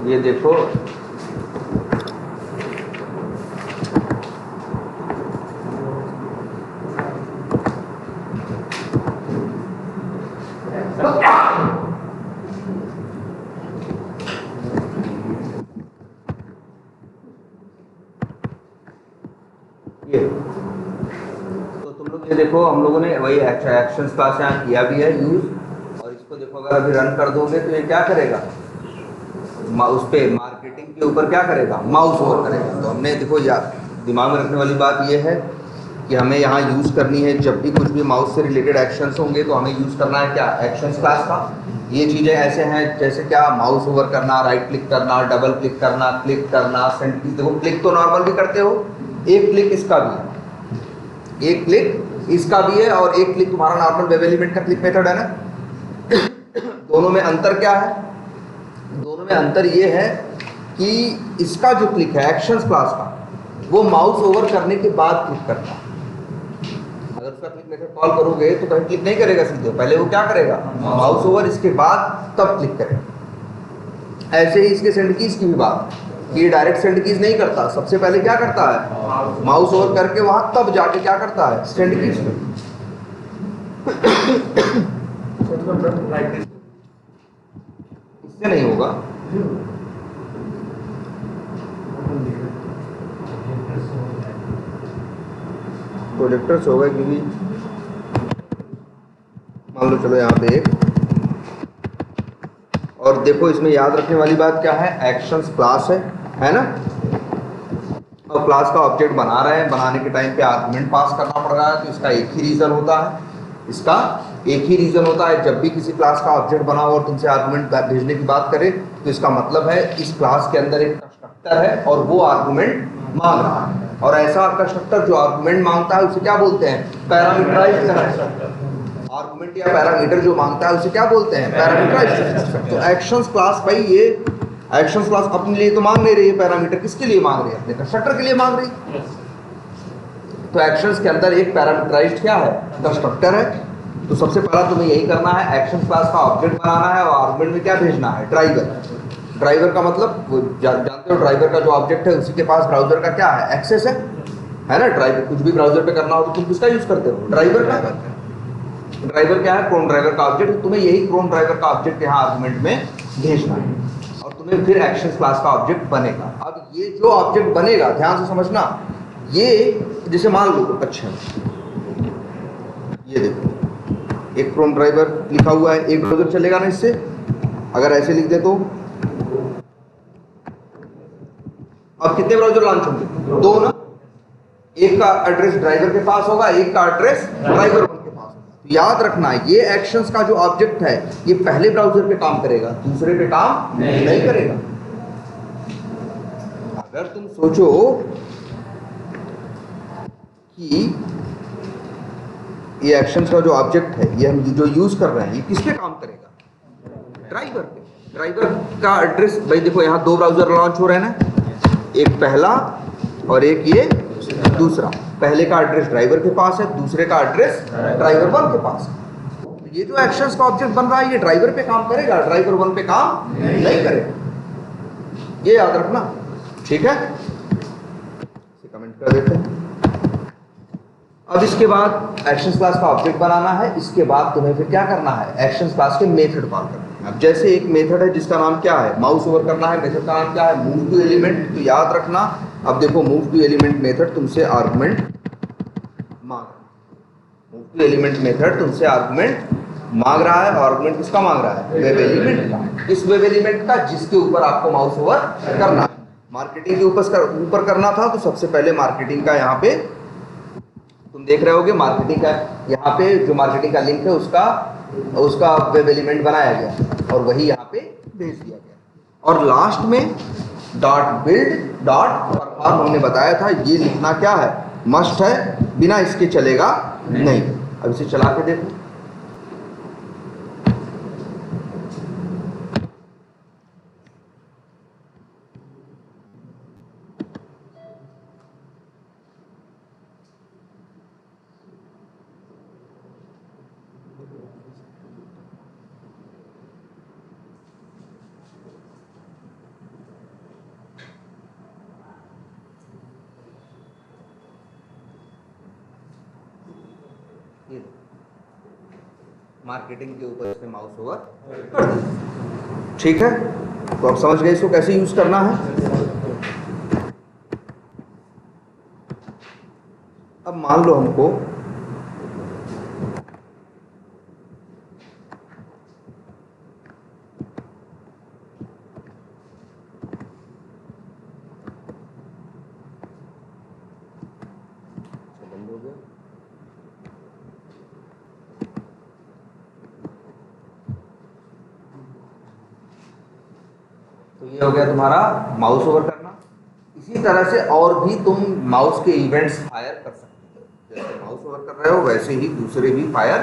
ये देखो ये तो तुम लोग ये देखो, हम लोगों ने वही एक्शंस क्लास यहाँ किया भी है यूज। और इसको देखो अगर अभी रन कर दोगे तो ये क्या करेगा, उस पे मार्केटिंग के ऊपर क्या करेगा, माउस ओवर करेगा। तो हमने देखो यार दिमाग में रखने वाली बात ये है कि हमें यहाँ यूज़ करनी है, जब भी कुछ भी माउस से रिलेटेड एक्शंस होंगे तो हमें यूज़ करना है क्या, एक्शंस क्लास का। ये चीज़ें ऐसे हैं जैसे क्या, माउस ओवर करना, राइट क्लिक करना, डबल क्लिक करना, क्लिक करना, सेंड की। देखो क्लिक तो नॉर्मल भी करते हो, एक क्लिक इसका भी है, एक क्लिक इसका भी है, और एक क्लिक तुम्हारा नॉर्मल वेब एलिमेंट का क्लिक मेथड है ना। दोनों में अंतर क्या है, दोनों में अंतर ये है कि इसका जो क्लिक है एक्शंस क्लास का, वो माउस ओवर करने के बाद क्लिक करता है। अगर उसका क्लिक मेथड कॉल करोगे तो कहीं क्लिक नहीं करेगा सीधे, पहले वो क्या करेगा, माउस ओवर, इसके बाद तब क्लिक करेगा। ऐसे ही इसके सेंड कीज की भी बात है कि ये डायरेक्ट सेंड कीज नहीं करता, सबसे पहले क्या करता है, माउस ओवर करके वहां तब जाके क्या करता है, सेंड कीज में। इससे नहीं होगा, प्रोजेक्टर से होगा, क्योंकि मान लो चलो यहाँ पे एक, और देखो इसमें याद रखने वाली बात क्या है, एक्शंस क्लास है ना। और क्लास का ऑब्जेक्ट बना रहे हैं, बनाने के टाइम पे आर्गुमेंट पास करना पड़ रहा है, तो इसका एक ही रीजन होता है, इसका एक ही रीजन होता है। जब भी किसी क्लास का ऑब्जेक्ट बना हो और तुमसे आर्गुमेंट भेजने की बात करे तो इसका मतलब है इस क्लास के अंदर एक कंस्ट्रक्टर है और वो आर्गुमेंट मांग रहा है। और ऐसा कंस्ट्रक्टर जो आर्गुमेंट मांगता है उसे क्या बोलते हैं, पैरामीटराइज्ड कंस्ट्रक्टर। आर्गुमेंट या पैरामीटर जो मांगता है उसे क्या बोलते हैं, पैरामीटराइज्ड कंस्ट्रक्टर। तो एक्शंस क्लास भाई, ये एक्शंस क्लास अपने लिए तो मांग नहीं रही है पैरामीटर, किसके लिए मांग रही है, अपने कंस्ट्रक्टर के लिए मांग रही है। तो एक्शंस के अंदर एक पैरामीटराइज्ड क्या है, कंस्ट्रक्टर है। तो सबसे पहला तुम्हें यही करना है, एक्शंस क्लास का ऑब्जेक्ट बनाना है और आर्गुमेंट में क्या भेजना है, ड्राइवर। ड्राइवर का मतलब वो जानते हो, ड्राइवर का जो ऑब्जेक्ट है उसी के पास ब्राउजर का क्या है, एक्सेस है ना। ड्राइवर कुछ भी ब्राउजर पे करना हो तो तुम किसका यूज करते हो, ड्राइवर का। ड्राइवर क्या है, क्रोम ड्राइवर का ऑब्जेक्ट। तुम्हें यही क्रोम ड्राइवर का ऑब्जेक्ट यहाँ आर्गुमेंट में भेजना है और तुम्हें फिर एक्शंस क्लास का ऑब्जेक्ट बनेगा। अब ये जो ऑब्जेक्ट बनेगा, ध्यान से समझना, ये जैसे मान लो, अच्छा ये देखो एक क्रोम ड्राइवर लिखा हुआ है, एक ब्राउजर चलेगा ना इससे। अगर ऐसे लिख दे तो अब कितने ब्राउजर लॉन्च होंगे, दो ना। एक का एड्रेस ड्राइवर के पास होगा, एक का एड्रेस ड्राइवर के पास होगा। तो याद रखना, ये एक्शंस का जो ऑब्जेक्ट है ये पहले ब्राउजर पे काम करेगा, दूसरे पे काम नहीं करेगा। अगर तुम सोचो कि ये एक्शंस का जो ऑब्जेक्ट है, ये हम जो यूज कर रहे हैं, ये किस पे काम करेगा, ड्राइवर पे। ड्राइवर का एड्रेस भाई देखो, यहाँ दो ब्राउजर लॉन्च हो रहे हैं ना, एक पहला और एक ये दूसरा। पहले का एड्रेस ड्राइवर के पास है, दूसरे का एड्रेस ड्राइवर 1 के पास है। तो ये जो एक्शंस का ऑब्जेक्ट बन रहा है ये ड्राइवर पे काम करेगा, ड्राइवर 1 पे काम नहीं करेगा, ये याद रखना, ठीक है। इसे कमेंट कर देते हैं। अब इसके बाद एक्शंस क्लास का ऑब्जेक्ट बनाना है, इसके बाद तुम्हें फिर क्या करना है, एक्शंस क्लास के मेथड कॉल करना है। अब जैसे एक मेथड है जिसका नाम क्या है, माउस ओवर करना है, मेथड का नाम क्या है, मूव टू एलिमेंट। तो याद रखना, अब देखो मूव टू एलिमेंट मेथड तुमसे आर्गुमेंट मांग रहा है, मूव टू एलिमेंट मेथड तुमसे आर्गुमेंट मांग रहा है। आर्गुमेंट किसका मांग रहा है, वेब एलिमेंट का। इस वेब एलिमेंट का जिसके ऊपर आपको माउस ओवर करना है। मार्केटिंग के ऊपर करना था तो सबसे पहले मार्केटिंग का यहाँ पे तुम देख रहे होगे, मार्केटिंग का यहाँ पे जो मार्केटिंग का लिंक है उसका वेब एलिमेंट बनाया गया और वही यहाँ पे भेज दिया गया। और लास्ट में डॉट बिल्ड डॉट परफॉर्म हमने बताया था, ये लिखना क्या है, मस्ट है, बिना इसके चलेगा नहीं। अब इसे चला के देखो, ये मार्केटिंग के ऊपर इसने माउस ओवर कर दिया। ठीक है, तो आप समझ गए इसको कैसे यूज करना है। अब मान लो हमको बंद हो गया। तो ये हो गया तुम्हारा माउस ओवर करना। इसी तरह से और भी तुम माउस के इवेंट्स फायर कर सकते हो। जैसे माउस ओवर कर रहे हो वैसे ही दूसरे भी फायर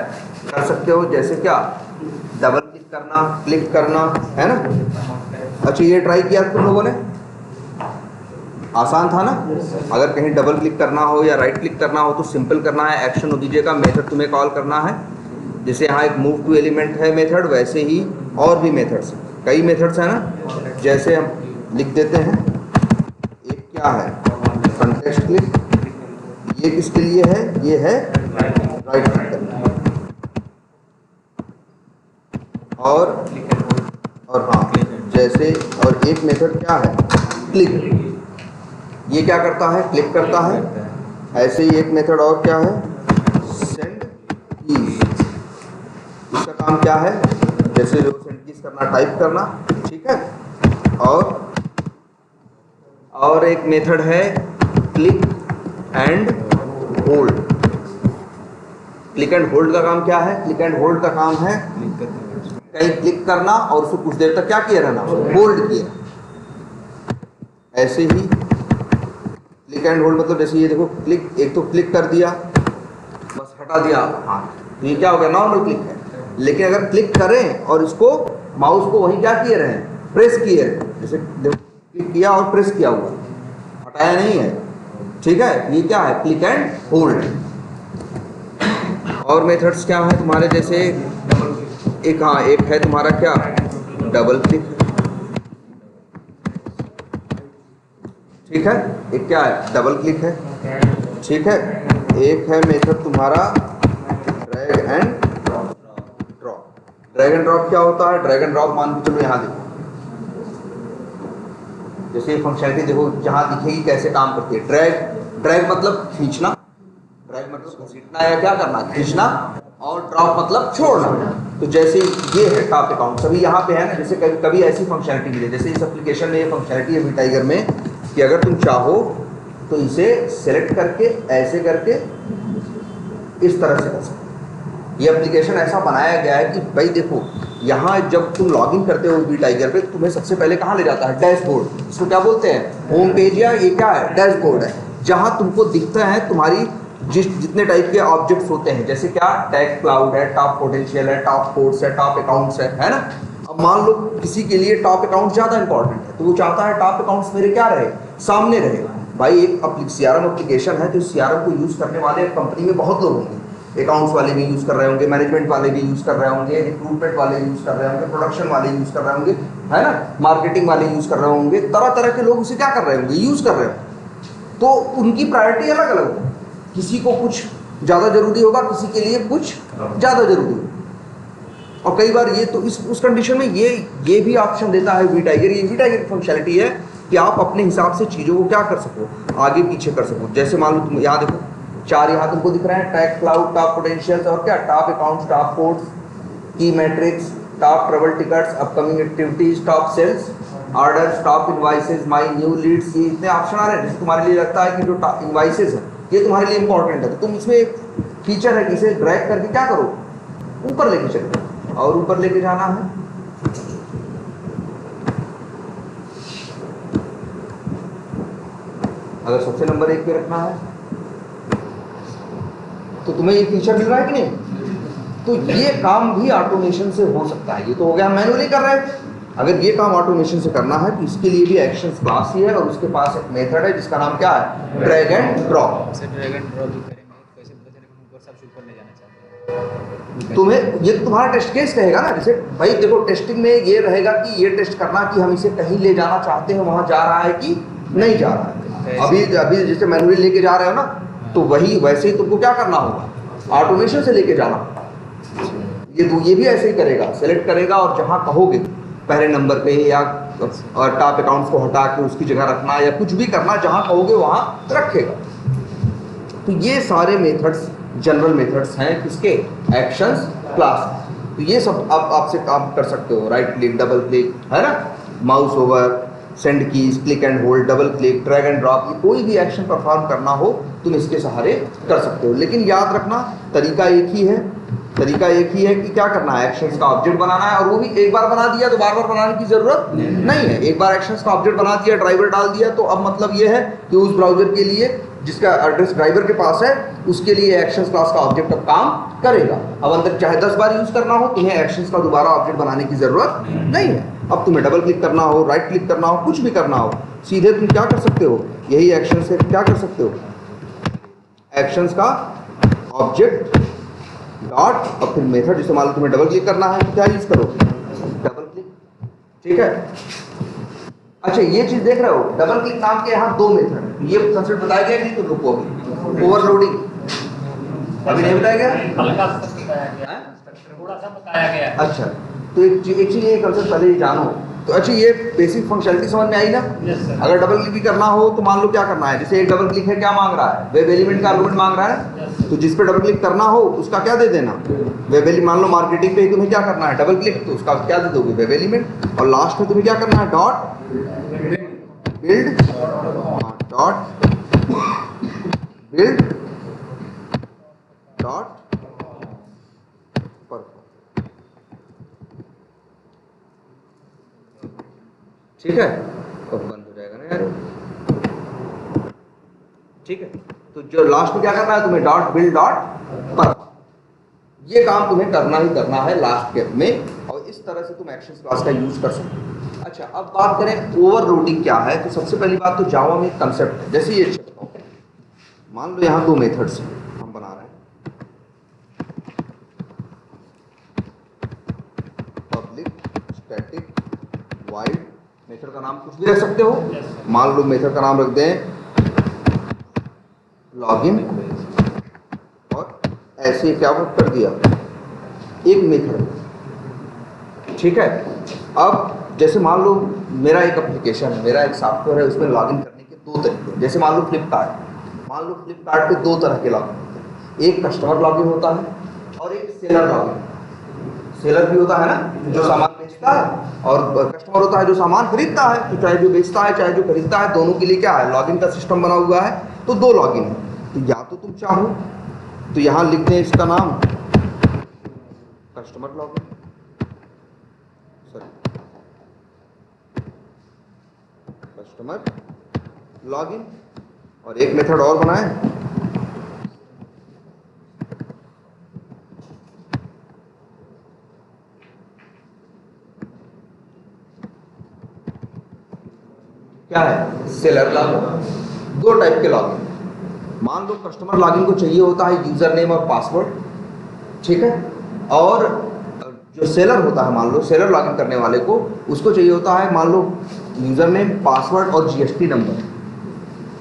कर सकते हो। जैसे क्या, डबल क्लिक करना, क्लिक करना, है ना। अच्छा, ये ट्राई किया तुम लोगों ने, आसान था ना। अगर कहीं डबल क्लिक करना हो या राइट क्लिक करना हो तो सिंपल करना है, एक्शन हो दीजिएगा, मेथड तुम्हें कॉल करना है। जैसे यहाँ एक मूव टू एलिमेंट है मेथड, वैसे ही और भी मेथड्स, कई मेथड्स हैं ना। जैसे हम लिख देते हैं, एक क्या है कॉन्टेक्स्ट क्लिक, ये किसके लिए है, ये है राइट क्लिक करना। और हाँ, जैसे और एक मेथड क्या है क्लिक, ये क्या करता है, क्लिक करता है। ऐसे ही एक मेथड और क्या है, सेंड कीज, इसका काम क्या है, जैसे जो सेंड कीज करना, टाइप करना। ठीक है, और एक मेथड है click and hold. Click and hold का काम क्या है, क्लिक एंड होल्ड का काम है कहीं क्लिक करना और उसको कुछ देर तक क्या किया रहना, होल्ड किया। ऐसे ही क्लिक एंड होल्ड मतलब जैसे ये देखो, क्लिक, एक तो क्लिक कर दिया बस हटा दिया हाथ, तो ये क्या हो गया, नॉर्मल क्लिक है। लेकिन अगर क्लिक करें और इसको माउस को वहीं क्या किए रहे, प्रेस किए रहे, जैसे क्लिक किया और प्रेस किया हुआ, हटाया नहीं है। ठीक है, ये क्या है, क्लिक एंड होल्ड। और मेथड्स क्या है तुम्हारे, जैसे एक, हाँ एक है तुम्हारा क्या, डबल क्लिक। ठीक है, एक क्या है, डबल क्लिक है। ठीक है, एक है मेथड तुम्हारा drag and drop. Drag and drop क्या होता है, ड्रैग एंड ड्रॉप मान के चलो यहाँ देखो, जैसे फंक्शनलिटी देखो जहाँ दिखेगी कैसे काम करती है। ड्रैग मतलब खींचना, ड्रैग मतलब घसीटना या क्या करना, खींचना, और ड्रॉप मतलब छोड़ना। तो जैसे ये है टॉप अकाउंट, सभी यहाँ पे है ना। जैसे कभी कभी ऐसी फंक्शनलिटी मिले, जैसे इस एप्लीकेशन में ये फंक्शनलिटी है वीटाइगर में कि अगर तुम चाहो तो इसे सेलेक्ट करके ऐसे करके इस तरह से कर सकते। ये एप्लीकेशन ऐसा बनाया गया है कि भाई देखो, यहाँ जब तुम लॉगिन करते हो वीटाइगर पे, तुम्हें सबसे पहले कहाँ ले जाता है, डैशबोर्ड। इसको क्या बोलते हैं, होम पेज, या ये क्या है, डैशबोर्ड है, जहाँ तुमको दिखता है तुम्हारी जितने टाइप के ऑब्जेक्ट्स होते हैं। जैसे क्या, टैग क्लाउड है, टॉप पोटेंशियल है, टॉप कोड्स है, टॉप अकाउंट्स है ना। अब मान लो किसी के लिए टॉप अकाउंट ज़्यादा इंपॉर्टेंट है, तो वो चाहता है टॉप अकाउंट्स मेरे क्या रहे, सामने रहे। भाई एक सीआरएम एप्लीकेशन है, तो सीआरएम को यूज़ करने वाले कंपनी में बहुत लोग होंगे। अकाउंट्स वाले भी यूज़ कर रहे होंगे, मैनेजमेंट वाले भी यूज़ कर रहे होंगे, रिक्रूटमेंट वाले यूज़ कर रहे होंगे, प्रोडक्शन वाले यूज़ कर रहे होंगे, है ना, मार्केटिंग वाले यूज़ कर रहे होंगे, तरह तरह के लोग उसे क्या कर रहे होंगे, यूज़ कर रहे होंगे। तो उनकी प्रायोरिटी अलग अलग होगी, किसी को कुछ ज़्यादा ज़रूरी होगा, किसी के लिए कुछ ज़्यादा ज़रूरी होगा। और कई बार ये तो उस कंडीशन में ये भी ऑप्शन देता है वीटाइगर। ये वीटाइगर की फंक्शनलिटी है कि आप अपने हिसाब से चीज़ों को क्या कर सको, आगे पीछे कर सको। जैसे मान लो तुम यहाँ देखो, 4 यहाँ तुमको दिख रहे हैं, टैग क्लाउड, टॉप पोटेंशियल्स, और क्या, top accounts, top codes, key metrics, top trouble tickets, upcoming activities, top sales orders, top invoices, my new leads. ये इतने ऑप्शन आ रहे हैं। जैसे तुम्हारे लिए लगता है कि जो टॉप इनवाइसेज है ये तुम्हारे लिए इंपॉर्टेंट है, तो तुम इसमें एक फीचर है कि इसे ड्रैग करके क्या करो, ऊपर लेके चलो, और ऊपर लेके जाना है। अगर सबसे नंबर 1 पे रखना है तो तुम्हें ये फीचर मिल रहा है कि नहीं। तो ये काम भी ऑटोमेशन से हो सकता है। ये तो हो गया मैनुअली कर रहे हैं। अगर ये काम ऑटोमेशन से करना है तो इसके लिए भी एक्शंस क्लास ही है, और उसके पास एक मेथड है जिसका नाम क्या है, drag and drop. Drag and drop करेंगे तो कैसे पता चलेगा हम ऊपर सबसे ऊपर ले जाना चाहते हैं। तुम्हें ये तो तुम्हारा टेस्ट केस रहेगा ना। जैसे भाई देखो, टेस्टिंग में ये रहेगा कि ये टेस्ट करना कि हम इसे कहीं ले जाना चाहते हैं, वहां जा रहा है कि नहीं जा रहा है। अभी जैसे मैनुअली लेके जा रहे हो ना, तो वही वैसे ही तुमको क्या करना होगा, ऑटोमेशन से लेके जाना। ये भी ऐसे ही करेगा, सेलेक्ट करेगा और जहां कहोगे पहले नंबर पे या और टॉप अकाउंट्स को हटा के उसकी जगह रखना या कुछ भी करना, जहां कहोगे वहां रखेगा। तो ये सारे मेथड्स जनरल मेथड्स हैं किसके, एक्शंस क्लास। तो ये सब आप आपसे काम कर सकते हो, राइट क्लिक, डबल क्लिक, है ना, mouse over, send keys, click and hold, double click, drag and drop, ये कोई भी एक्शन परफॉर्म करना हो तुम इसके सहारे कर सकते हो। लेकिन याद रखना तरीका एक ही है, तरीका एक ही है कि क्या करना है, एक्शंस का ऑब्जेक्ट बनाना है। और वो भी एक बार बना दिया तो बार बार बनाने की जरूरत नहीं है। एक बार एक्शंस का ऑब्जेक्ट बना दिया, ड्राइवर डाल दिया, तो अब मतलब ये है कि उस ब्राउजर के लिए जिसका एड्रेस ड्राइवर के पास है उसके लिए एक्शंस क्लास का ऑब्जेक्ट अब काम करेगा। अब अंदर चाहे 10 बार यूज करना हो, तुम्हें एक्शंस का दोबारा ऑब्जेक्ट बनाने की जरूरत नहीं है। अब तुम्हें डबल क्लिक करना हो, राइट क्लिक करना हो, कुछ भी करना हो, सीधे तुम क्या कर सकते हो, यही एक्शन से क्या कर सकते हो, एक्शंस का ऑब्जेक्ट डॉट और फिर मेथड, जिसे मान लो तुम्हें डबल क्लिक करना है तो क्या यूज करो, डबल क्लिक। ठीक है, अच्छा ये चीज देख रहे हो, डबल क्लिक नाम के यहाँ दो मेथड, ये कंसेप्ट बताया गया नहीं तो रुको, अभी ओवरलोडिंग अभी नहीं बताया गया, हल्का सा बताया गया, थोड़ा सा बताया गया। अच्छा तो एक चीज ये कंसेप्ट पहले ही जानो। तो अच्छा ये बेसिक फंक्शनलिटी समझ में आई ना। अगर डबल क्लिक भी करना हो तो मान लो क्या करना है, जैसे एक डबल क्लिक है, क्या मांग रहा है, वेब एलिमेंट का आर्गुमेंट मांग रहा है, तो जिस पे डबल क्लिक करना हो उसका क्या दे देना, वेब एलिमेंट। मान लो मार्केटिंग पे तुम्हें क्या करना है, डबल क्लिक, तो उसका क्या दे दोगे, वेब एलिमेंट। और लास्ट में तुम्हें क्या करना है, dot build, dot build dot ठीक है, और बंद हो जाएगा ना यार। ठीक है, तो जो लास्ट में क्या करना है तुम्हें, डॉट बिल्ड डॉट पर, ये काम तुम्हें करना ही करना है लास्ट स्टेप में, और इस तरह से तुम एक्शंस क्लास का यूज कर सकते हो। अच्छा अब बात करें ओवरलोडिंग क्या है, तो सबसे पहली बात तो जावा में कंसेप्ट है, जैसे ये मान लो यहाँ दो मेथड्स हम बना रहे हैं, पब्लिक स्टैटिक वाइड, मेथड का नाम कुछ भी रख सकते हो। मान लो मेथड का नाम रख दें लॉगिन, और ऐसे क्या कर दिया, एक मेथड। ठीक है, अब जैसे मान लो मेरा एक एप्लीकेशन है, मेरा एक सॉफ्टवेयर है, उसमें लॉगिन करने के दो तरीके, जैसे मान लो फ्लिपकार्ट, मान लो फ्लिपकार्ट पे दो तरह के लॉगिन होते हैं, एक कस्टमर लॉगिन होता है और एक सेलर लॉगिन। सेलर भी होता है ना जो सामान बेचता है, और कस्टमर होता है जो सामान खरीदता है, तो चाहे जो बेचता है चाहे जो खरीदता है, दोनों के लिए क्या है, लॉगिन का सिस्टम बना हुआ है। तो दो लॉगिन है, तो या तो तुम चाहो तो यहाँ लिख दें इसका नाम कस्टमर लॉगिन, कस्टमर लॉगिन, और एक मेथड और बनाएं, क्या है, सेलर लॉगिन। दो टाइप के लॉगिन, मान लो कस्टमर लॉगिन को चाहिए होता है यूजर नेम और पासवर्ड, ठीक है, और जो सेलर होता है, मान लो सेलर लॉगिन करने वाले को, उसको चाहिए होता है मान लो यूजर नेम, पासवर्ड और जीएसटी नंबर।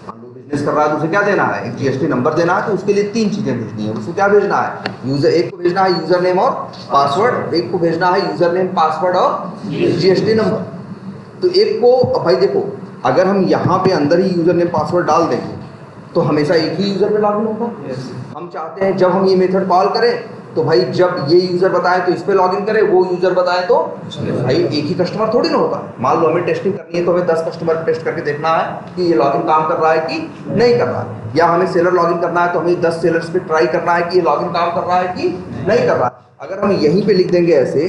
मान लो बिजनेस कर रहा है तो उसे क्या देना है, एक जीएसटी नंबर देना है, तो उसके लिए तीन चीजें भेजनी है। उसको क्या भेजना है, यूजर, एक को भेजना है यूजर नेम और पासवर्ड, एक को भेजना है यूजर नेम, पासवर्ड और जीएसटी नंबर। तो एक को भाई देखो, अगर हम यहाँ पे अंदर ही यूजर नेम पासवर्ड डाल देंगे तो हमेशा एक ही यूजर में लॉगिन होगा। हम चाहते हैं जब हम ये मेथड कॉल करें तो भाई जब ये यूजर बताए तो इस पे लॉगिन करे, वो यूजर बताए तो भाई एक ही कस्टमर थोड़ी ना होता। मान लो हमें टेस्टिंग करनी है तो हमें 10 कस्टमर टेस्ट करके देखना है कि ये लॉगिन काम कर रहा है कि नहीं कर रहा है, या हमें सेलर लॉगिन करना है तो हमें 10 सेलर्स पे ट्राई करना है कि ये लॉगिन काम कर रहा है कि नहीं कर रहा है। अगर हम यहीं पे लिख देंगे ऐसे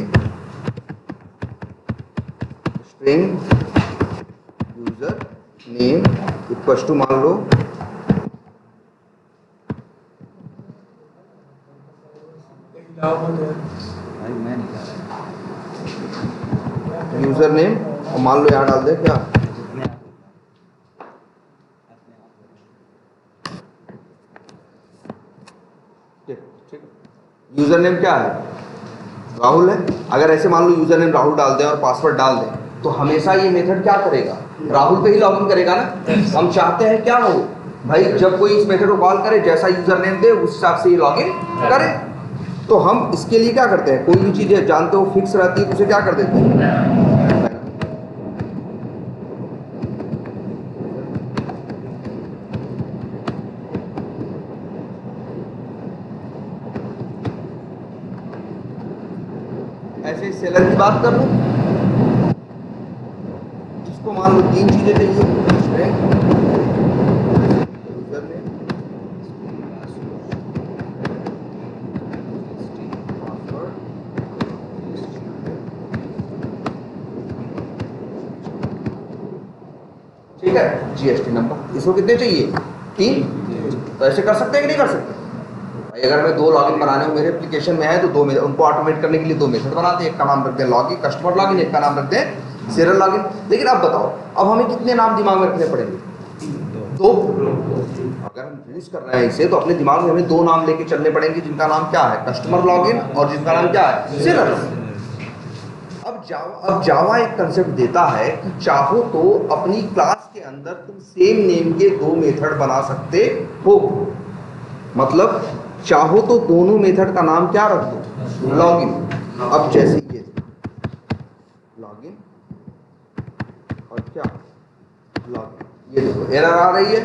string user name equals to, मान लो यूजर नेम, और मान लो यहाँ डाल दे क्या, ठीक, यूजर नेम क्या है, राहुल है। अगर ऐसे मान लो यूजर नेम राहुल डाल दें और पासवर्ड डाल दें तो हमेशा ये मेथड क्या करेगा, राहुल पे ही लॉगिन करेगा ना। हम चाहते हैं क्या हो भाई जब कोई इस मेथड को कॉल करे, जैसा यूजर नेम दे उस हिसाब से ये लॉगिन करे। तो हम इसके लिए क्या करते हैं, कोई भी चीज़ जानते हो फिक्स रहती है तो उसे क्या कर देते हैं, ऐसे सेलर की बात कर लूं, इसको मान लो 3 चीजें चाहिए, ठीक है, जीएसटी नंबर, इसको कितने चाहिए, 3। तो ऐसे कर सकते हैं कि नहीं कर सकते भाई? अगर हमें 2 लॉगिन बनाने हो मेरे एप्लीकेशन में है तो 2 उनको ऑटोमेट करने के लिए 2 मेथड बनाते हैं, एक का नाम रखते हैं लॉगिन कस्टमर लॉगिन, एक का नाम रखते हैं सीरियल लॉगिन। लेकिन अब बताओ, अब हमें कितने नाम दिमाग में रखने पड़ेंगे, 2। अगर हम यूज कर रहे हैं इसे तो अपने दिमाग में हमें 2 नाम लेके चलने पड़ेंगे, जिनका नाम क्या है, कस्टमर लॉगिन, और जिनका नाम क्या है, सीरियल लॉगिन। अब जावा एक कंसेप्ट देता है कि चाहो तो अपनी क्लास के अंदर तुम सेम नेम के 2 मेथड बना सकते हो। मतलब चाहो तो दोनों मेथड का नाम क्या रख दो, लॉगिन। अब जैसे ये लॉगिन और क्या लॉगिन, ये देखो एरर आ रही है,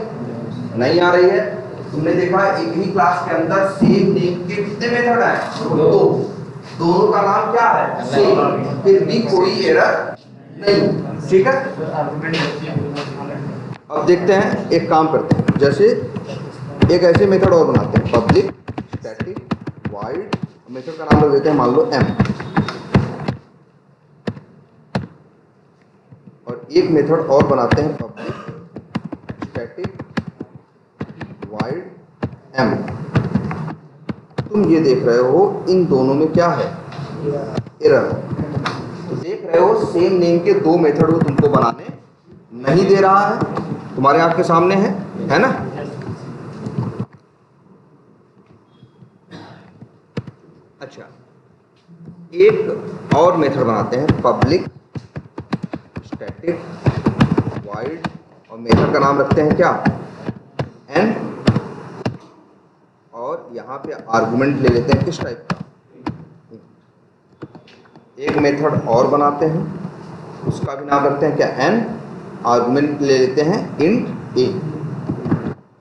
नहीं आ रही है। तुमने देखा एक ही क्लास के अंदर सेम नेम के कितने मेथड हैं, 2, दोनों का नाम क्या है, सेम, फिर भी कोई एरर नहीं, ठीक है। अब देखते हैं, एक काम करते हैं, जैसे एक ऐसे मेथड और बनाते हैं, पब्लिक स्टैटिक वॉइड, मेथड का नाम रख देते हैं मान लो m, और एक मेथड और बनाते हैं पब्लिक स्टैटिक वॉइड m। तुम ये देख रहे हो इन दोनों में क्या है, एरर। तो देख रहे हो सेम नेम के 2 मेथड वो तुमको बनाने नहीं दे रहा है, तुम्हारे आंख के सामने है ना। अच्छा, एक और मेथड बनाते हैं पब्लिक स्टैटिक वॉइड, और मेथड का नाम रखते हैं क्या, n, और यहाँ पे आर्गुमेंट ले लेते हैं किस टाइप का, एक मेथड और बनाते हैं, उसका भी नाम रखते हैं क्या, n, आर्गुमेंट ले लेते हैं int a,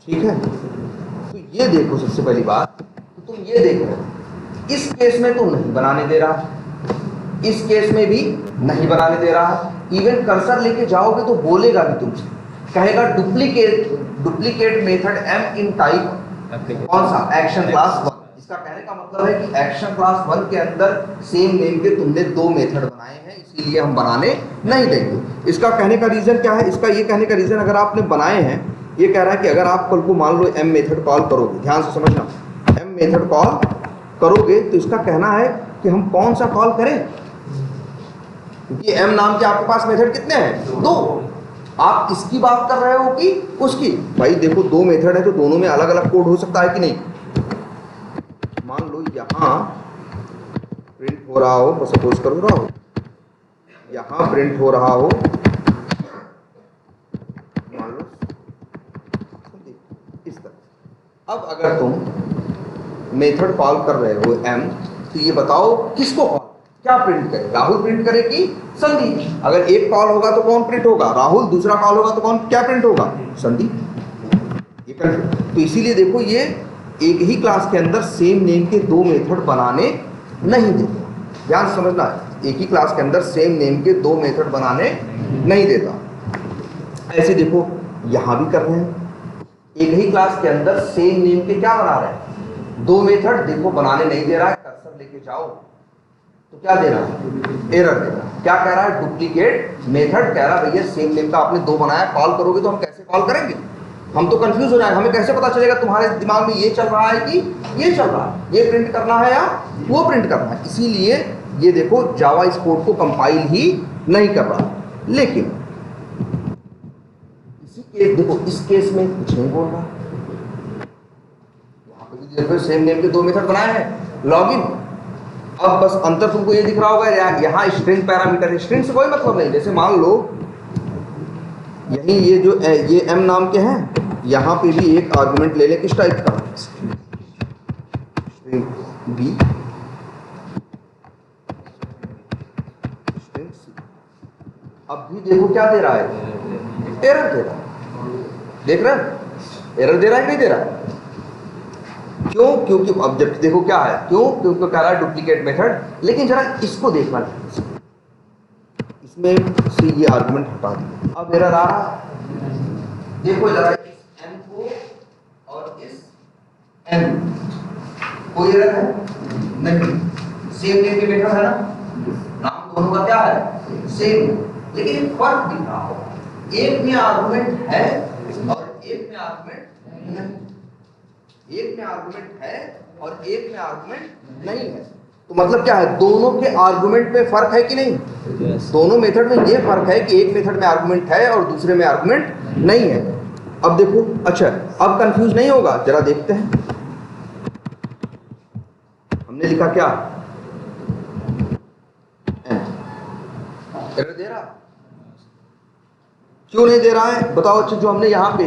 ठीक है। तो ये देखो, सबसे पहली बात तो तुम ये देख रहे हो, इस केस में तो नहीं बनाने दे रहा, इस केस में भी नहीं बनाने दे रहा। इवन कर्सर लेके जाओगे तो बोलेगा भी तुमसे, कहेगा डुप्लीकेट मेथड m इन टाइप, कौन सा, एक्शन क्लास 1। इसका कहने का मतलब है कि एक्शन क्लास 1 के अंदर सेम नेम के तुमने 2 मेथड बनाए हैं, इसीलिए हम बनाने नहीं देंगे। इसका कहने का रीजन क्या है, इसका ये कहने का रीजन, अगर आपने बनाए हैं, ये कह रहा है कि अगर आप कल को मान लो m मेथड कॉल करोगे, ध्यान से समझना, m मेथड कॉल करोगे तो इसका कहना है कि हम कौन सा कॉल करें, क्योंकि m नाम के आपके पास मेथड कितने हैं, 2। आप इसकी बात कर रहे हो कि उसकी, भाई देखो 2 मेथड है तो दोनों में अलग अलग कोड हो सकता है कि नहीं। मान लो यहाँ प्रिंट हो रहा हो, सपोज करो रहा हो, यहाँ प्रिंट हो रहा हो, मान लो इस तरह। अब अगर तुम मेथड कॉल कर रहे हो m, तो ये बताओ किसको कॉल, क्या प्रिंट करे, राहुल प्रिंट करे कि संदीप। अगर एक कॉल होगा तो कौन प्रिंट होगा, राहुल, दूसरा कॉल होगा तो कौन, क्या प्रिंट होगा, संदीप। ये तो इसीलिए देखो, ये एक ही क्लास के अंदर सेम नेम के 2 मेथड बनाने नहीं देता, ध्यान समझना है, एक ही क्लास के अंदर सेम नेम के 2 मेथड बनाने नहीं देता। ऐसे देखो यहाँ भी कर रहे हैं, एक ही क्लास के अंदर सेम नेम के क्या बना रहे हैं, 2 मेथड, देखो बनाने नहीं दे रहा है। कर्सर लेके जाओ तो क्या दे रहा है, एरर दे रहा है। क्या कह रहा है, डुप्लीकेट मेथड, कह रहा है भैया सेम नेम का आपने 2 बनाया, कॉल करोगे तो हम कैसे कॉल करेंगे, हम तो कंफ्यूज हो जाएंगे, हमें कैसे पता चलेगा तुम्हारे दिमाग में ये चल रहा है कि ये चल रहा है, ये प्रिंट करना है या वो प्रिंट करना है। इसीलिए ये देखो जावा इस कोड को कंपाइल ही नहीं कर रहा। लेकिन इसी केस, देखो इस केस में कुछ नहीं बोल रहा, यहाँ पे भी देखो सेम नेम के 2 मेथड बनाए हैं, लॉगिन। अब बस अंतर तुमको ये दिख रहा होगा, यहाँ स्ट्रिंग पैरामीटर है, स्ट्रिंग से कोई मतलब नहीं। जैसे मान लो यही ये जो ये m नाम के हैं, यहाँ पे भी एक आर्गुमेंट ले लें, किस टाइप का, स्ट्रिंग बी, स्ट्रिंग सी। अब भी देखो क्या दे रहा है, एरर दे रहा है, देख रहे हैं एरर दे रहा है कि नहीं दे रहा है? क्यों? क्योंकि अब जब देखो क्या है, क्यों? क्योंकि कह रहा है डुप्लीकेट मेथड। लेकिन जरा इसको देखना, इसमें से ये आर्गुमेंट हटा दिया, अब एरर आ रहा है। देखो जरा इस n को और इस n, कोई एरर है नहीं, सेम नेम के मेथड है ना, नाम दोनों का क्या है, सेम, लेकिन एक फर्क दिख रहा होगा, एक में आर्गुमेंट है और एक में आर्गुमेंट नहीं, एक में आर्गुमेंट है और एक में आर्गुमेंट नहीं है। तो मतलब क्या है, दोनों के आर्गुमेंट में फर्क है कि नहीं? दोनों मेथड में ये फर्क है कि एक मेथड में आर्गुमेंट है और दूसरे में आर्गुमेंट नहीं है। अब देखो, अच्छा अब कंफ्यूज नहीं होगा, जरा देखते हैं। हमने लिखा क्या, एरर दे रहा, क्यों नहीं दे रहा है बताओ? अच्छा जो हमने यहां पे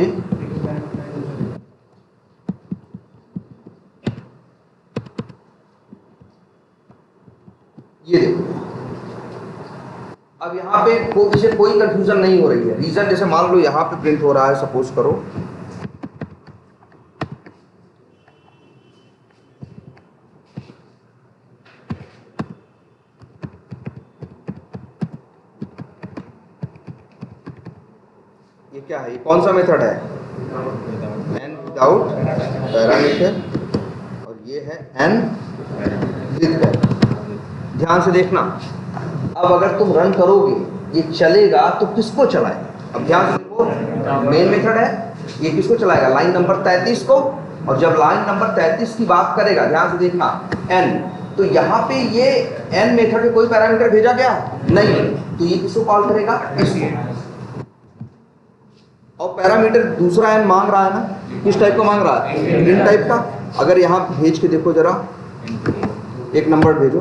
ये देखो, अब यहाँ पे इसे कोई कंफ्यूजन नहीं हो रही है। रीजन जैसे मान लो यहाँ पे प्रिंट हो रहा है, सपोज करो, ये क्या है, ये कौन सा मेथड है, n विदाउट पैरामीटर, और ये है n विद पैरामीटर। ध्यान से देखना, अब अगर तुम रन करोगे ये चलेगा तो किसको चलाएगा? अब ध्यान से देखो, मेन मेथड है, ये किसको चलाएगा, लाइन नंबर 33 को। और जब लाइन नंबर 33 की बात करेगा, ध्यान से देखना, n, तो यहाँ पे ये n मेथड में कोई पैरामीटर भेजा गया नहीं, तो ये किसको कॉल करेगा, इसको। और पैरामीटर दूसरा n मांग रहा है ना, किस टाइप का मांग रहा है, इन टाइप का। अगर यहाँ भेज के देखो जरा, एक नंबर भेजो,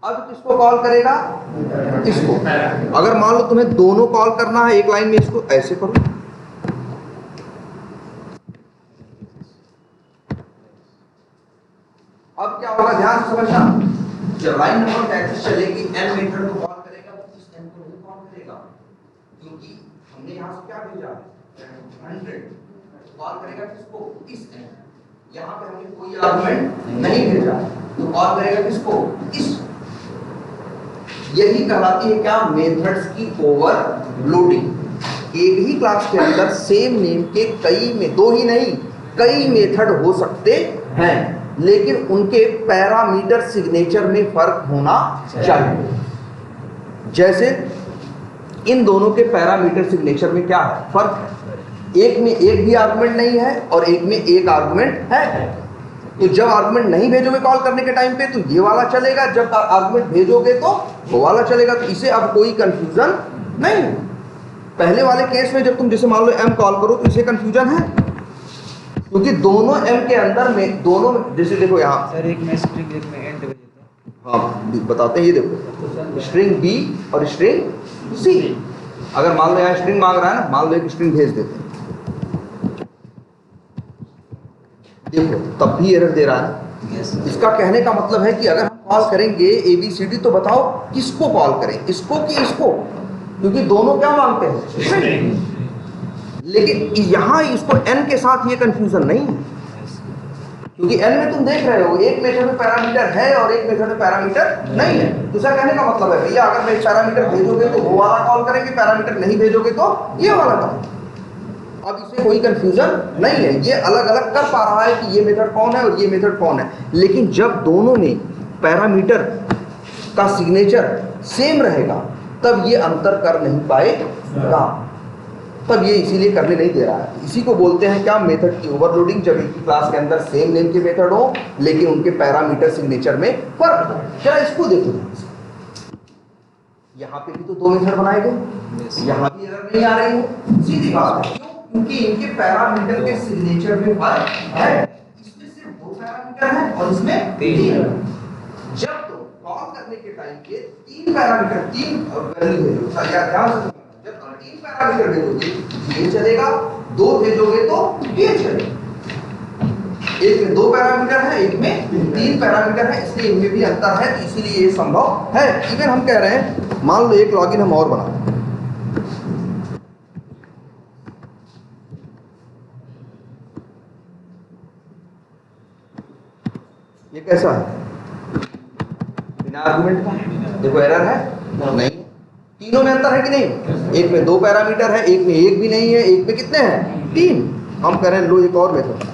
अब किसको कॉल करेगा, इसको। अगर मान लो तुम्हें दोनों कॉल करना है एक लाइन में, इसको ऐसे करो, अब क्या होगा, ध्यान से समझना, जब लाइन नंबर 33 चलेगी, n मेथड को कॉल करेगा, वो इस n को नहीं कॉल करेगा, क्योंकि हमने यहां से क्या भेजा 100, कॉल करेगा किसको, इस n। यहां पे हमने कोई आर्गुमेंट नहीं भेजा, तो कॉल करेगा किसको, इस। यही कहलाती है क्या, मेथड्स की ओवरलोडिंग। एक ही क्लास के अंदर सेम नेम के कई में, दो ही नहीं कई मेथड हो सकते हैं, लेकिन उनके पैरामीटर सिग्नेचर में फर्क होना चाहिए। जैसे इन दोनों के पैरामीटर सिग्नेचर में क्या है, फर्क है, एक में एक भी आर्गुमेंट नहीं है और एक में एक आर्गुमेंट है। तो जब आर्गुमेंट नहीं भेजोगे कॉल करने के टाइम पे तो ये वाला चलेगा, जब आर्गुमेंट भेजोगे तो वो वाला चलेगा। तो इसे अब कोई कंफ्यूजन नहीं। पहले वाले केस में जब तुम जैसे मान लो m कॉल करो तो इसे कंफ्यूजन है, क्योंकि दोनों m के अंदर में दोनों, जैसे देखो यहाँ सर एक में स्ट्रिंग, एक में एंड भेज देता हूं। हाँ बताते हैं, ये देखो स्ट्रिंग b और स्ट्रिंग c। अगर मान लो यहाँ स्ट्रिंग मांग रहा है ना, मान लो एक स्ट्रिंग भेज देते हैं, देखो तब भी एरर दे रहा है। इसका कहने का मतलब है कि अगर हम कॉल करेंगे ABCD तो बताओ किसको कॉल करें, इसको कि इसको, क्योंकि दोनों क्या मांगते हैं। लेकिन यहाँ इसको n के साथ ये कंफ्यूजन नहीं है, क्योंकि n में तुम देख रहे हो एक मेथड में पैरामीटर है और एक मेथड में पैरामीटर नहीं है। दूसरा कहने का मतलब है भैया अगर मैं पैरामीटर भेजोगे तो वो वाला कॉल करेंगे, पैरामीटर नहीं भेजोगे तो ये वाला कॉल। अब इसे कोई कंफ्यूजन नहीं है, ये अलग अलग कर पा रहा है कि ये मेथड कौन है और ये मेथड कौन है। लेकिन जब दोनों में पैरामीटर का सिग्नेचर सेम रहेगा तब ये अंतर कर नहीं पाएगा, तब ये इसीलिए करने नहीं दे रहा है। इसी को बोलते हैं क्या, मेथड की ओवरलोडिंग। जब एक क्लास के अंदर सेम नेम के मेथड हो लेकिन उनके पैरामीटर सिग्नेचर में फर्क हो। जरा इसको देखो, यहाँ पे भी तो दो मेथड बनाए गए, यहाँ भी एरर नहीं आ रही है, सीधी बात है। क्योंकि इनके पैरामीटर के सिग्नेचर में फर्क है। इसमें सिर्फ दो पैरामीटर है और इसमें तीन। जब तो कॉल करने के टाइम पे तीन पैरामीटर, तीन वैल्यू भेजो, ध्यान से जब तुम तीन पैरामीटर भेजोगे ये चलेगा दो भेजोगे तो ये चलेगा। एक में 2 पैरामीटर है, एक में 3 पैरामीटर है, इसलिए इनमें भी अंतर है, तो इसीलिए ये संभव है। इवन हम कह रहे हैं, मान लो एक लॉगिन हम और बना दें, ये कैसा है? बिना आर्गुमेंट का। देखो एरर है नहीं, तीनों में अंतर है कि नहीं? एक में 2 पैरामीटर है, एक में एक भी नहीं है, एक में कितने हैं? 3। हम कह रहे हैं लो एक और मेथड,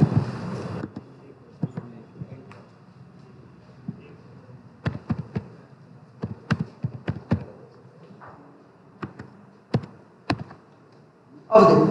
अब देखो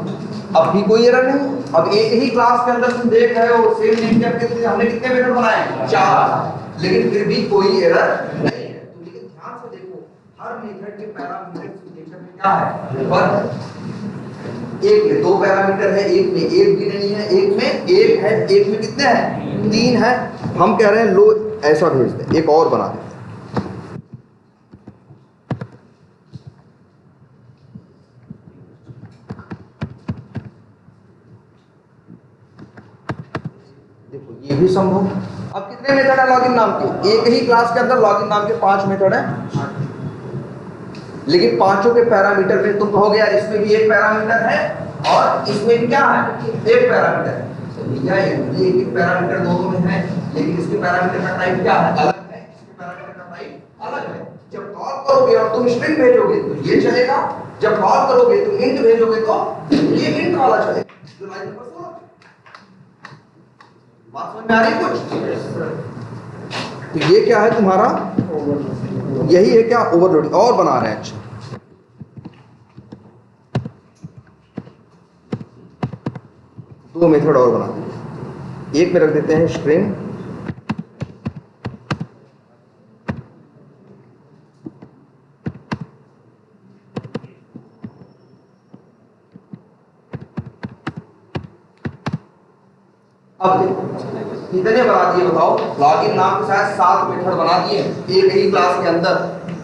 अब भी कोई एरर नहीं। अब एक ही क्लास के अंदर तुम देख रहे हो सेम नेम के हमने कितने मेथड बनाए? 4, लेकिन फिर भी कोई एरर नहीं है। तो लेकिन ध्यान से देखो, हर मेथड के पैरामीटर सिग्नेचर में क्या है? फर्क। एक में 2 पैरामीटर है, एक में एक भी नहीं है, एक में एक है, एक में कितने हैं? 3 है। हम कह रहे हैं लो ऐसा भेज दें, एक और बना दें। ये भी संभव। अब कितने मेथड है लॉगिन नाम के? एक ही क्लास के अंदर लॉगिन नाम के 5 मेथड है, लेकिन पांचों के पैरामीटर में तुम कहोगे यार इसमें भी एक पैरामीटर है और इसमें भी क्या है? एक पैरामीटर है। तो भैया ये एक पैरामीटर दोनों में है, लेकिन इसके पैरामीटर का टाइप क्या है? अलग है, इसके पैरामीटर का टाइप अलग है। जब कॉल करोगे और तुम स्ट्रिंग भेजोगे तो ये चलेगा, जब कॉल करोगे तुम इंट भेजोगे तो ये इंट वाला चलेगा। जो लाइन नंबर 16 बात समझ में आ रही है कुछ? तो ये क्या है तुम्हारा? यही है क्या? ओवरलोडिंग। और बना रहे हैं, अच्छा दो मेथड और बना देंगे। एक में रख देते हैं स्ट्रिंग, अब देखो कितने बना दिए बताओ? लॉगिन नाम के साथ 7 मेथड बना दिए एक ही क्लास के अंदर,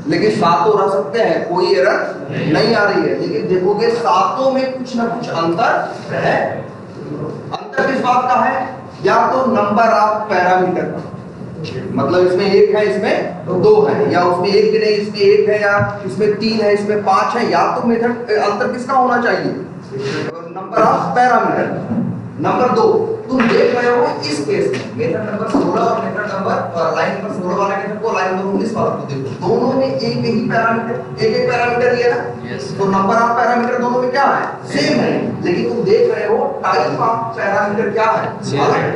लेकिन सातों रह सकते हैं, कोई एरर नहीं आ रही है। लेकिन देखोगे सातों में कुछ ना कुछ अंतर है। अंतर किस बात का है? या तो नंबर ऑफ पैरामीटर का, मतलब इसमें एक है, इसमें तो 2 है, या उसमें एक भी नहीं, इसमें एक है, या इसमें 3 है, इसमें 5 है। या तो मेथड अंतर किसका होना चाहिए? Number of parameter. नंबर 2, तुम देख रहे हो इस केस में मेथड नंबर 16 और मेथड नंबर लाइन नंबर 16 वाला मेथड को लाइन नंबर 19 वाला को देखो, दोनों में एक ही पैरामीटर, एक पैरामीटर ही है ना। तो नंबर ऑफ पैरामीटर दोनों में क्या है? सेम है। लेकिन तुम देख रहे हो टाइप ऑफ पैरामीटर क्या है? अलग है।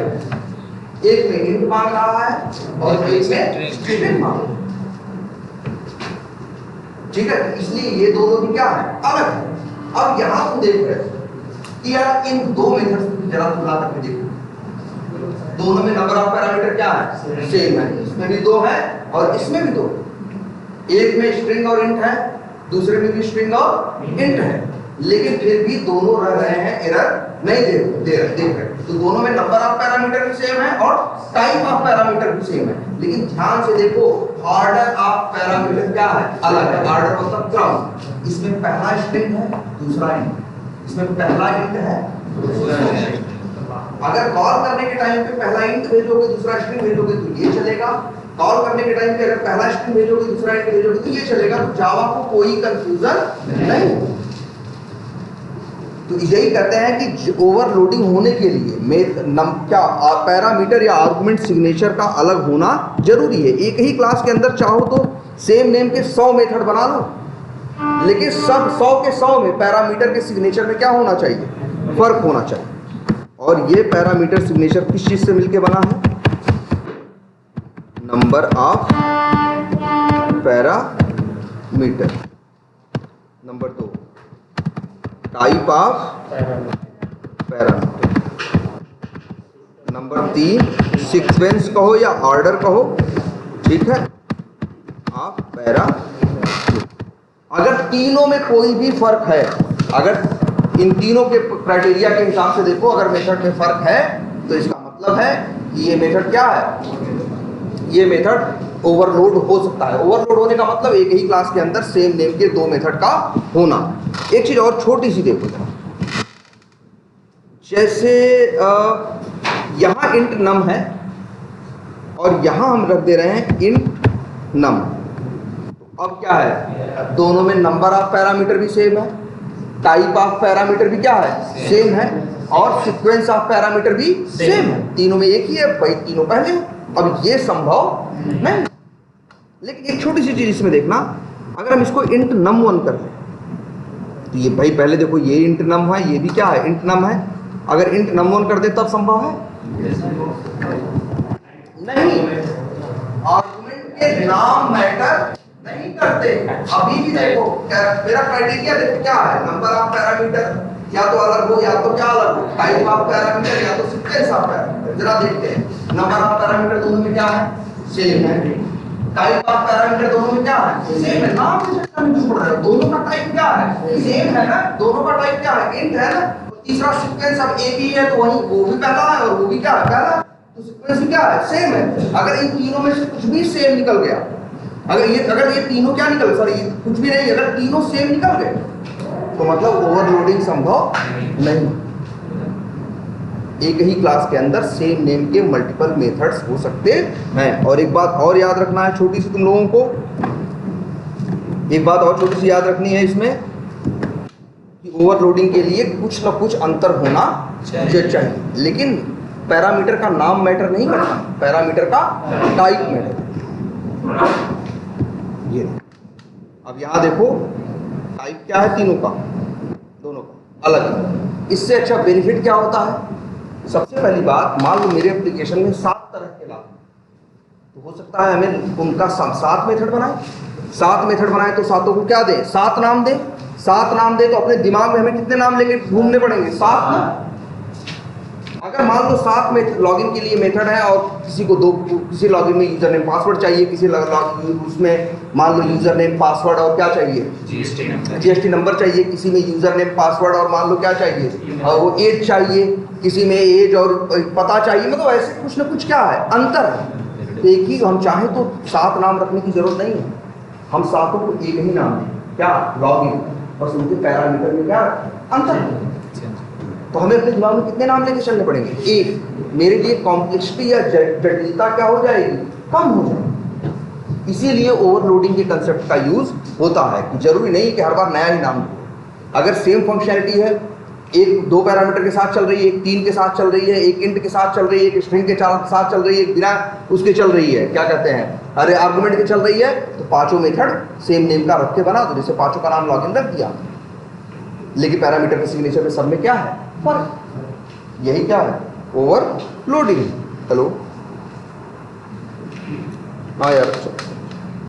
एक में इंट मांग रहा है और एक में स्ट्रिंग मांग रहा है। ठीक है, इसलिए ये दोनों भी क्या है? अलग है। अब यहां तुम देख रहे हो कि यार इन दो मेथड्स की जरा तुलना करके देखो, दोनों में नंबर ऑफ पैरामीटर क्या है? सेम है। इसमें भी 2 है और इसमें भी 2। एक में स्ट्रिंग और इंट है, दूसरे में भी स्ट्रिंग और इंट है, लेकिन फिर भी दोनों रह रहे हैं, एरर नहीं दे रहे। तो दोनों में नंबर ऑफ पैरामीटर भी सेम है और टाइप ऑफ पैरामीटर भी सेम है। लेकिन ध्यान से देखो, ऑर्डर ऑफ पैरामीटर क्या है? अलग है। ऑर्डर मतलब क्रम। इसमें पहला स्ट्रिंग है, दूसरा इंट। इसमें पहला इंट है, अगर कॉल करने के टाइम पे पहला इंट भेजोगे, दूसरा स्ट्रिंग भेजोगे तो ये चलेगा। कॉल करने के टाइम पे अगर पहला स्ट्रिंग भेजोगे, दूसरा इंट भेजोगे तो ये चलेगा। तो जावा को कोई कंफ्यूजन नहीं। तो यही कहते हैं कि ओवरलोडिंग होने के लिए क्या पैरामीटर या आर्गुमेंट सिग्नेचर का अलग होना जरूरी है। एक ही क्लास के अंदर चाहो तो सेम नेम के 100 मेथड बना लो, लेकिन सब 100 के 100 में पैरामीटर के सिग्नेचर में क्या होना चाहिए? फर्क होना चाहिए। और ये पैरामीटर सिग्नेचर किस चीज से मिलके बना है? Number of parameter. Number 2, type of parameter. Number 3, sequence कहो या ऑर्डर कहो, ठीक है, ऑफ पैरामीटर। अगर तीनों में कोई भी फर्क है, अगर इन तीनों के क्राइटेरिया के हिसाब से देखो, अगर मेथड में फर्क है तो इसका मतलब है कि ये मेथड क्या है? ये मेथड ओवरलोड हो सकता है। ओवरलोड होने का मतलब एक ही क्लास के अंदर सेम नेम के 2 मेथड का होना। एक चीज और छोटी सी देखो जरा, जैसे यहाँ इंट नम है और यहाँ हम रख दे रहे हैं इंट नम। अब क्या है, दोनों में नंबर ऑफ पैरामीटर भी सेम है, टाइप ऑफ पैरामीटर भी क्या है, सेम है, और सीक्वेंस ऑफ पैरामीटर भी सेम है। तीनों में एक ही है भाई, तीनों पहले हैं। अब ये संभव नहीं। लेकिन एक छोटी सी चीज इसमें देखना, अगर हम इसको इंट नम 1 कर दें तो ये भाई पहले देखो ये इंट नम है, ये भी क्या है, इंट नम है। अगर इंट नम 1 कर दे तब संभव है नहीं। आर्गुमेंट के नाम मैटर नहीं करते। अभी भी देखो मेरा क्राइटेरिया देखो क्या है, नंबर ऑफ पैरामीटर या तो अलग हो या तो क्या अलग हो, टाइप ऑफ पैरामीटर या तो सीक्वेंस ऑफ पैरामीटर। जरा देखते हैं, नंबर ऑफ पैरामीटर दोनों में क्या है, सेम है। टाइप ऑफ पैरामीटर दोनों में क्या है, सेम है। नाम से चक्कर में क्यों पड़ रहे हो, दोनों का टाइप क्या है, सेम है ना, दोनों का टाइप क्या है, इंट है ना। तीसरा सीक्वेंस अब एक ही है तो वही वो भी पहला है और वो भी क्या है, पहला, तो सीक्वेंस भी क्या है, सेम है। अगर इन तीनों में से कुछ भी सेम निकल गया, अगर ये तीनों क्या निकल, सॉरी कुछ भी नहीं, अगर तीनों सेम निकल गए तो मतलब ओवरलोडिंग संभव नहीं। एक ही क्लास के अंदर सेम नेम के मल्टीपल मेथड्स हो सकते हैं। और एक बात और याद रखना है छोटी सी, तुम लोगों को एक बात और छोटी सी याद रखनी है इसमें, कि ओवरलोडिंग के लिए कुछ ना कुछ अंतर होना चाहिए। लेकिन पैरामीटर का नाम मैटर नहीं करता, पैरामीटर का टाइप मैटर। ये अब यहाँ देखो टाइप क्या है, तीनों का, दोनों का अलग है। इससे अच्छा बेनिफिट क्या होता है, सबसे पहली बात, मान लो मेरे एप्लीकेशन में 7 तरह के लाभ, तो हो सकता है हमें उनका 7 मेथड बनाए। 7 मेथड बनाए तो सातों को क्या दे, 7 नाम दे। 7 नाम दे तो अपने दिमाग में हमें कितने नाम लेके घूमने पड़ेंगे, 7 ना। अगर मान लो 7 में लॉगिन के लिए मेथड है और किसी लॉगिन में यूजर नेम पासवर्ड चाहिए, किसी उसमें मान लो यूजर नेम पासवर्ड और क्या चाहिए, जीएसटी नंबर चाहिए, किसी में यूजर नेम पासवर्ड और मान लो क्या चाहिए, और वो एज चाहिए, किसी में एज और पता चाहिए, मतलब ऐसे कुछ ना कुछ क्या है, अंतर है। तो एक ही हम चाहें तो 7 नाम रखने की जरूरत नहीं है, हम 7 को एक ही नाम दें, क्या, लॉगिन, बस उनके पैरामीटर में क्या अंतर है। तो हमें अपने दिमाग में कितने नाम लेके चलने पड़ेंगे, एक। मेरे लिए कॉम्प्लेक्सिटी या जटिलता क्या हो जाएगी, कम हो जाएगी। इसीलिए ओवरलोडिंग के कंसेप्ट का यूज होता है कि जरूरी नहीं कि हर बार नया ही नाम दो। अगर सेम फंक्शनैलिटी है, एक 2 पैरामीटर के साथ चल रही है, एक 3 के साथ चल रही है, एक इंट के साथ चल रही है, एक स्ट्रिंग के साथ चल रही है, एक बिना उसके चल रही है, क्या कहते हैं, अरे आर्गुमेंट के चल रही है, तो पांचों मेथड सेम नेम का रख के बना दो, जैसे पांचों का नाम लॉगिन रख दिया। लेकिन पैरामीटर के सिग्नेचर में सब में क्या है, फर्क। यही क्या है, ओवरलोडिंग। हेलो, हाँ यार।